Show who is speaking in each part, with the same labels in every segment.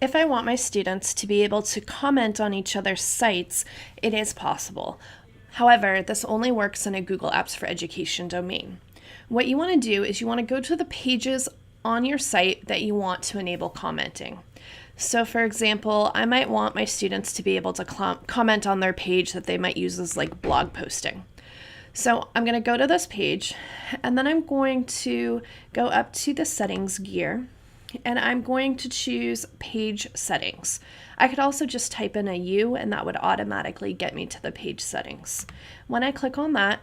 Speaker 1: If I want my students to be able to comment on each other's sites, it is possible. However, this only works in a Google Apps for Education domain. What you want to do is you want to go to the pages on your site that you want to enable commenting. So for example, I might want my students to be able to comment on their page that they might use as like blog posting. So I'm going to go to this page, and then I'm going to go up to the settings gear, and I'm going to choose page settings. I could also just type in a U and that would automatically get me to the page settings. When I click on that,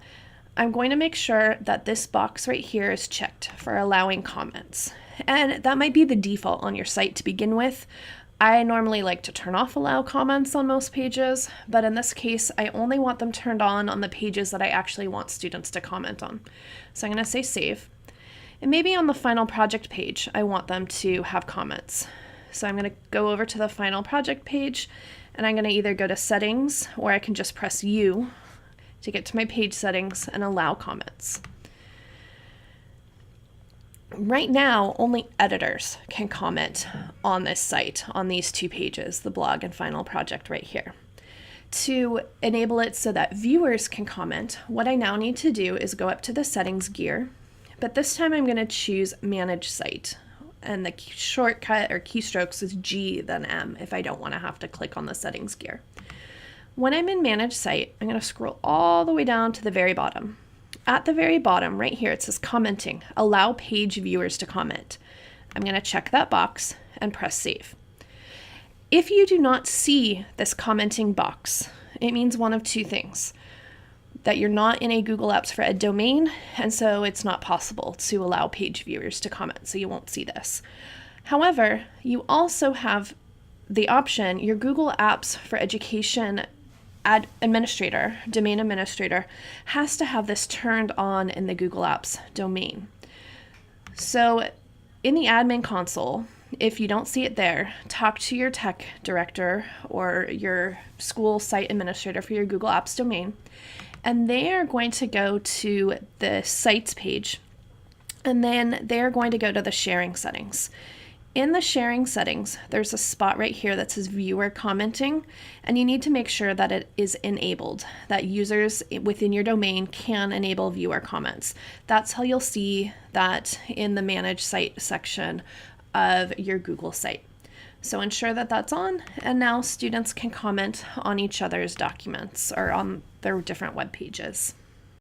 Speaker 1: I'm going to make sure that this box right here is checked for allowing comments. And that might be the default on your site to begin with. I normally like to turn off allow comments on most pages, but in this case, I only want them turned on the pages that I actually want students to comment on. So I'm going to say save. And maybe on the final project page, I want them to have comments. So I'm going to go over to the final project page, and I'm going to either go to settings, or I can just press U to get to my page settings and allow comments. Right now, only editors can comment on this site, on these two pages, the blog and final project right here. To enable it so that viewers can comment, what I now need to do is go up to the settings gear, but this time I'm going to choose manage site. And the shortcut or keystrokes is G then M if I don't want to have to click on the settings gear. When I'm in manage site, I'm going to scroll all the way down to the very bottom. At the very bottom, right here, it says commenting. Allow page viewers to comment. I'm going to check that box and press save. If you do not see this commenting box, it means one of two things. That you're not in a Google Apps for Ed domain, and so it's not possible to allow page viewers to comment, so you won't see this. However, you also have the option, your Google Apps for Education administrator, domain administrator, has to have this turned on in the Google Apps domain. So in the admin console, if you don't see it there, talk to your tech director or your school site administrator for your Google Apps domain, and they are going to go to the sites page, and then they're going to go to the sharing settings. In the sharing settings, there's a spot right here that says viewer commenting, and you need to make sure that it is enabled, that users within your domain can enable viewer comments. That's how you'll see that in the manage site section of your Google site. So ensure that that's on, and now students can comment on each other's documents or on their different web pages.